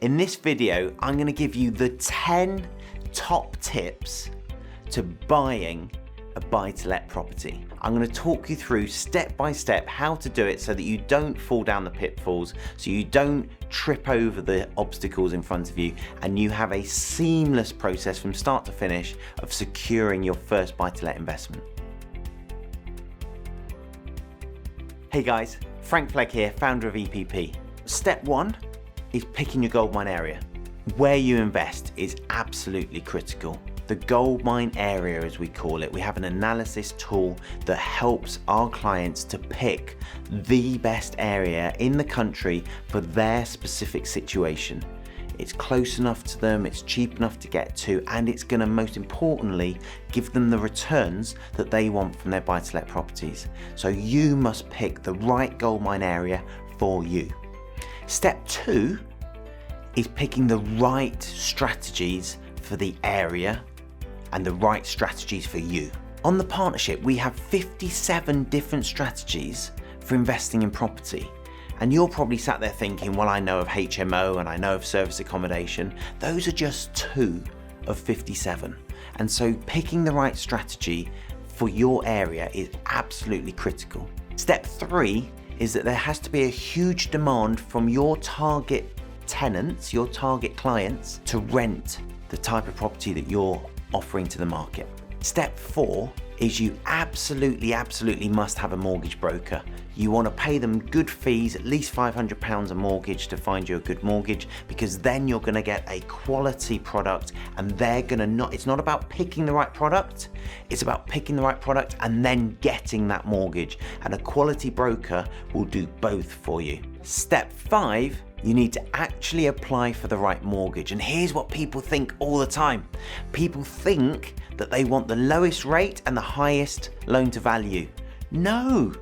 In this video, I'm going to give you the 10 top tips to buying a buy-to-let property. I'm going to talk you through step by step how to do it so that you don't fall down the pitfalls, so you don't trip over the obstacles in front of you, and you have a seamless process from start to finish of securing your first buy-to-let investment. Hey guys, Frank Flegg here, founder of EPP. Step 1 is picking your goldmine area. Where you invest is absolutely critical. The goldmine area, as we call it, we have an analysis tool that helps our clients to pick the best area in the country for their specific situation. It's close enough to them, it's cheap enough to get to, and it's going to, most importantly, give them the returns that they want from their buy-to-let properties. So you must pick the right goldmine area for you. Step 2 is picking the right strategies for the area and the right strategies for you. On the partnership, we have 57 different strategies for investing in property. And you're probably sat there thinking, well, I know of HMO and I know of service accommodation. Those are just 2 of 57. And so picking the right strategy for your area is absolutely critical. Step 3 is that there has to be a huge demand from your target tenants, your target clients, to rent the type of property that you're offering to the market. Step 4 is you absolutely must have a mortgage broker. You want to pay them good fees, at least £500 a mortgage to find you a good mortgage, because then you're going to get a quality product, and they're going to it's not about picking the right product, it's about picking the right product and then getting that mortgage, and a quality broker will do both for you. Step 5, you need to actually apply for the right mortgage. And here's what people think all the time. People think that they want the lowest rate and the highest loan to value. No,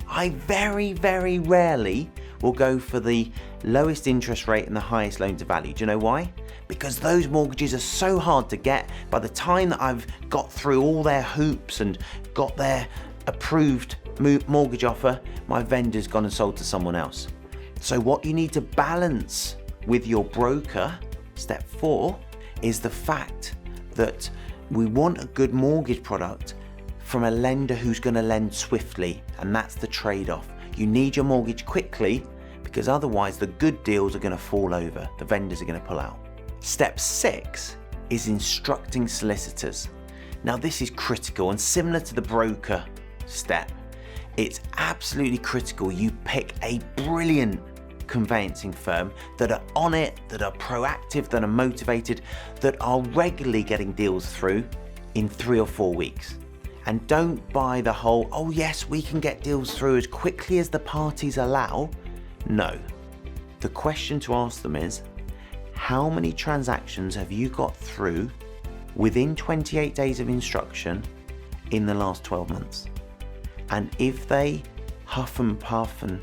I very rarely will go for the lowest interest rate and the highest loan to value. Do you know why? Because those mortgages are so hard to get. By the time that I've got through all their hoops and got their approved mortgage offer, my vendor's gone and sold to someone else. So what you need to balance with your broker, step 4, is the fact that we want a good mortgage product from a lender who's going to lend swiftly, and that's the trade-off. You need your mortgage quickly, because otherwise the good deals are going to fall over, the vendors are going to pull out. Step 6 is instructing solicitors. Now this is critical, and similar to the broker step, it's absolutely critical you pick a brilliant conveyancing firm that are on it, that are proactive, that are motivated, that are regularly getting deals through in 3 or 4 weeks. And don't buy the whole, oh yes, we can get deals through as quickly as the parties allow. No. The question to ask them is, how many transactions have you got through within 28 days of instruction in the last 12 months? And if they huff and puff and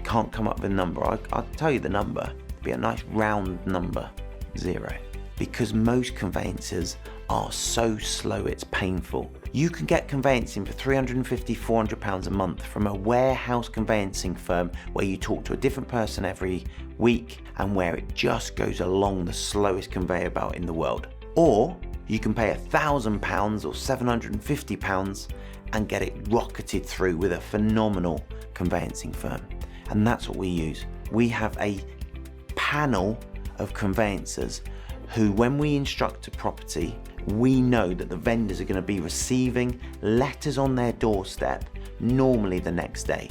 can't come up with a number, I'll tell you the number. It'll be a nice round number, 0. Because most conveyancers are so slow, it's painful. You can get conveyancing for £350, £400 a month from a warehouse conveyancing firm where you talk to a different person every week and where it just goes along the slowest conveyor belt in the world. Or you can pay £1,000 or £750 and get it rocketed through with a phenomenal conveyancing firm. And that's what we use. We have a panel of conveyancers who, when we instruct a property, we know that the vendors are going to be receiving letters on their doorstep, normally the next day.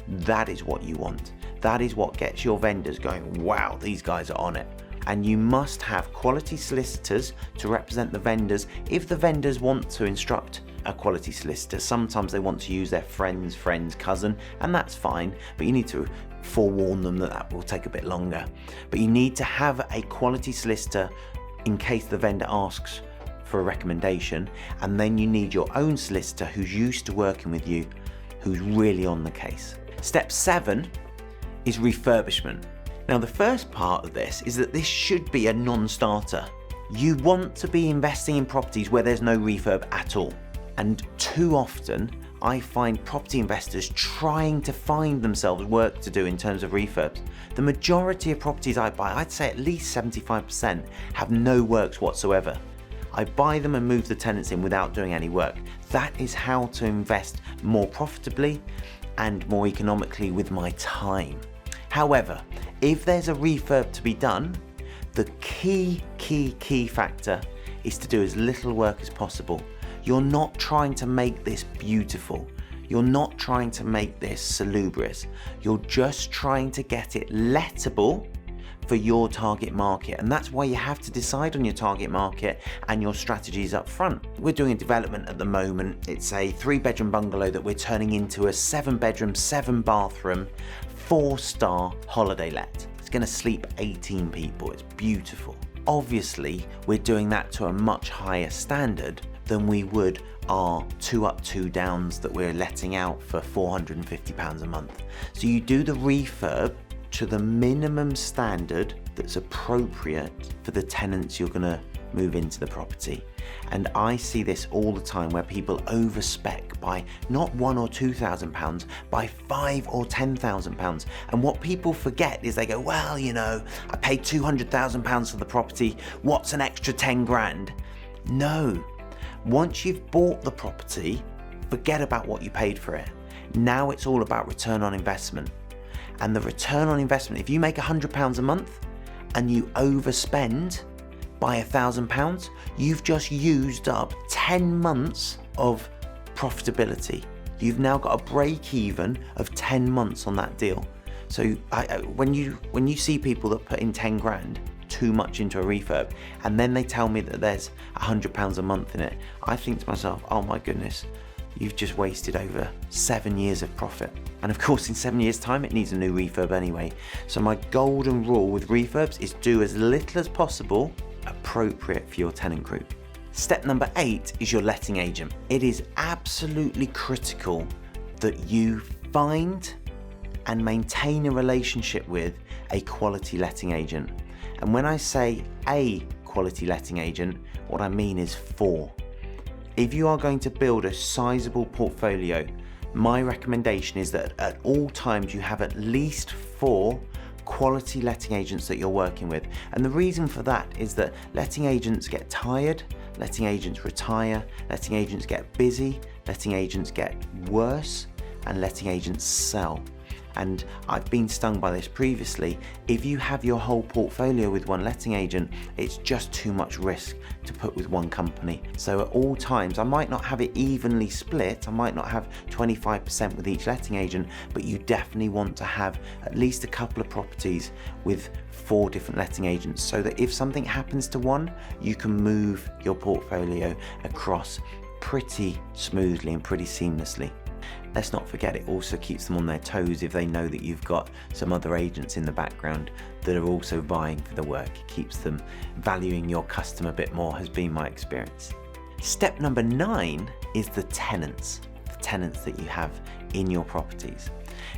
That is what you want. That is what gets your vendors going, wow, these guys are on it. And you must have quality solicitors to represent the vendors if the vendors want to instruct a quality solicitor. Sometimes they want to use their friend's cousin, and that's fine, but you need to forewarn them that will take a bit longer. But you need to have a quality solicitor in case the vendor asks for a recommendation, and then you need your own solicitor who's used to working with you, who's really on the case. Step 7 is refurbishment. Now the first part of this is that this should be a non-starter. You want to be investing in properties where there's no refurb at all. And too often I find property investors trying to find themselves work to do in terms of refurbs. The majority of properties I buy, I'd say at least 75%, have no works whatsoever. I buy them and move the tenants in without doing any work. That is how to invest more profitably and more economically with my time. However, if there's a refurb to be done, the key factor is to do as little work as possible. You're not trying to make this beautiful. You're not trying to make this salubrious. You're just trying to get it lettable for your target market. And that's why you have to decide on your target market and your strategies up front. We're doing a development at the moment. It's a 3-bedroom bungalow that we're turning into a 7-bedroom, 7-bathroom, 4-star holiday let. It's gonna sleep 18 people. It's beautiful. Obviously, we're doing that to a much higher standard than we would our 2-up, 2-downs that we're letting out for £450 a month. So you do the refurb to the minimum standard that's appropriate for the tenants you're gonna move into the property. And I see this all the time where people overspec by not £1,000 or £2,000, by £5,000 or £10,000. And what people forget is they go, well, you know, I paid £200,000 for the property, what's an extra 10 grand? No, once you've bought the property, forget about what you paid for it. Now it's all about return on investment. And the return on investment, if you make £100 a month and you overspend by £1,000, you've just used up 10 months of profitability. You've now got a break even of 10 months on that deal. So when you see people that put in 10 grand too much into a refurb and then they tell me that there's £100 a month in it, I think to myself, oh my goodness, you've just wasted over 7 years of profit. And of course, in 7 years' time, it needs a new refurb anyway. So my golden rule with refurbs is do as little as possible appropriate for your tenant group. Step number 8 is your letting agent. It is absolutely critical that you find and maintain a relationship with a quality letting agent. And when I say a quality letting agent, what I mean is 4. If you are going to build a sizable portfolio, my recommendation is that at all times you have at least 4 quality letting agents that you're working with. And the reason for that is that letting agents get tired, letting agents retire, letting agents get busy, letting agents get worse, and letting agents sell. And I've been stung by this previously. If you have your whole portfolio with one letting agent, it's just too much risk to put with one company. So at all times, I might not have it evenly split, I might not have 25% with each letting agent, but you definitely want to have at least a couple of properties with 4 different letting agents, so that if something happens to one, you can move your portfolio across pretty smoothly and pretty seamlessly. Let's not forget, it also keeps them on their toes if they know that you've got some other agents in the background that are also vying for the work. It keeps them valuing your customer a bit more, has been my experience. Step number 9 is the tenants that you have in your properties.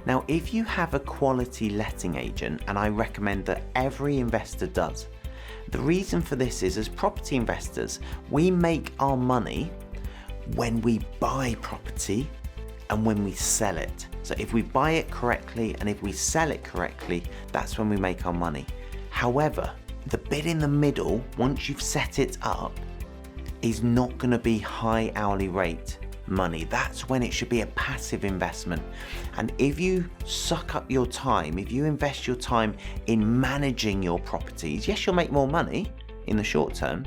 Now, if you have a quality letting agent, and I recommend that every investor does, the reason for this is, as property investors, we make our money when we buy property and when we sell it. So if we buy it correctly and if we sell it correctly, that's when we make our money. However, the bit in the middle, once you've set it up, is not going to be high hourly rate money. That's when it should be a passive investment. And if you suck up your time, if you invest your time in managing your properties, yes, you'll make more money in the short term,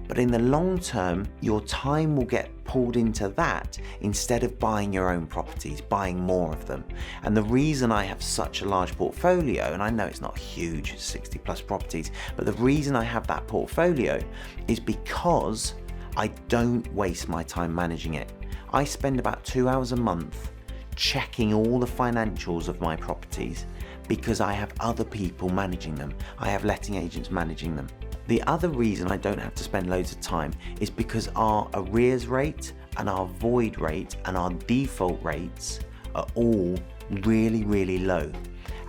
but in the long term, your time will get pulled into that instead of buying your own properties, buying more of them. And the reason I have such a large portfolio, and I know it's not huge, it's 60 plus properties, but the reason I have that portfolio is because I don't waste my time managing it. I spend about 2 hours a month checking all the financials of my properties because I have other people managing them. I have letting agents managing them. The other reason I don't have to spend loads of time is because our arrears rate and our void rate and our default rates are all really, really low.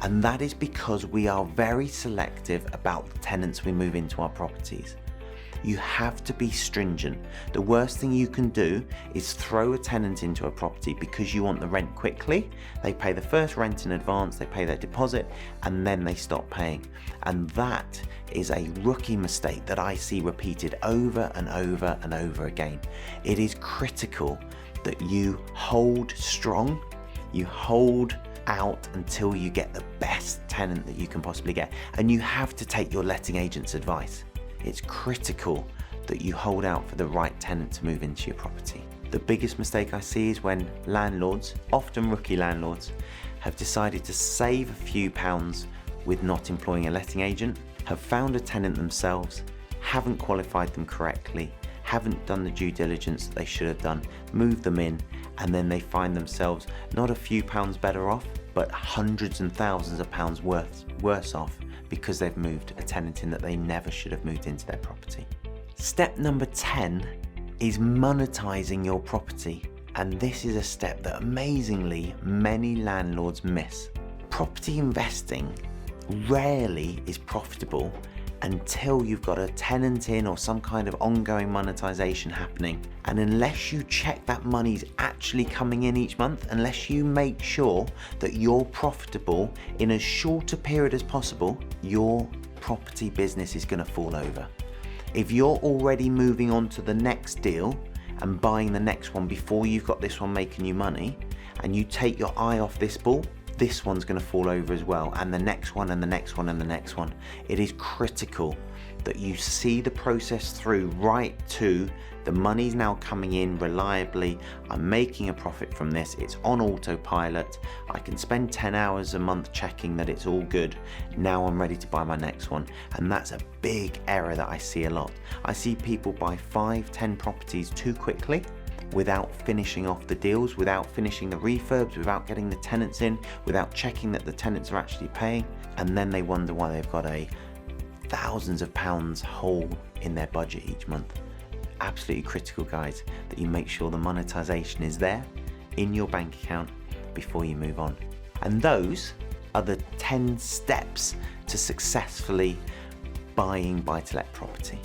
And that is because we are very selective about the tenants we move into our properties. You have to be stringent. The worst thing you can do is throw a tenant into a property because you want the rent quickly. They pay the first rent in advance, they pay their deposit, and then they stop paying. And that is a rookie mistake that I see repeated over and over and over again. It is critical that you hold strong, you hold out until you get the best tenant that you can possibly get. And you have to take your letting agent's advice. It's critical that you hold out for the right tenant to move into your property. The biggest mistake I see is when landlords, often rookie landlords, have decided to save a few pounds with not employing a letting agent, have found a tenant themselves, haven't qualified them correctly, haven't done the due diligence that they should have done, moved them in, and then they find themselves not a few pounds better off, but hundreds and thousands of pounds worse off because they've moved a tenant in that they never should have moved into their property. Step number 10 is monetizing your property. And this is a step that amazingly many landlords miss. Property investing rarely is profitable until you've got a tenant in or some kind of ongoing monetization happening. And unless you check that money's actually coming in each month, unless you make sure that you're profitable in as short a period as possible, your property business is going to fall over. If you're already moving on to the next deal and buying the next one before you've got this one making you money, and you take your eye off this ball, this one's going to fall over as well, and the next one and the next one and the next one. It is critical that you see the process through right to the money's now coming in reliably. I'm making a profit from this. It's on autopilot. I can spend 10 hours a month checking that it's all good. Now I'm ready to buy my next one. And that's a big error that I see a lot. I see people buy 5-10 properties too quickly, without finishing off the deals, without finishing the refurbs, without getting the tenants in, without checking that the tenants are actually paying, and then they wonder why they've got a thousands of pounds hole in their budget each month. Absolutely critical, guys, that you make sure the monetization is there in your bank account before you move on. And those are the 10 steps to successfully buying buy-to-let property.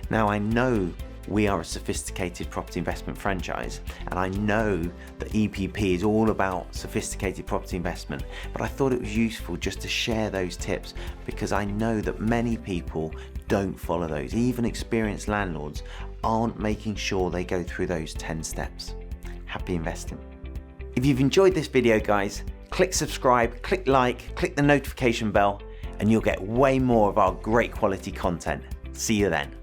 Now, I know we are a sophisticated property investment franchise, and I know that EPP is all about sophisticated property investment, but I thought it was useful just to share those tips because I know that many people don't follow those. Even experienced landlords aren't making sure they go through those 10 steps. Happy investing. If you've enjoyed this video, guys, click subscribe, click like, click the notification bell, and you'll get way more of our great quality content. See you then.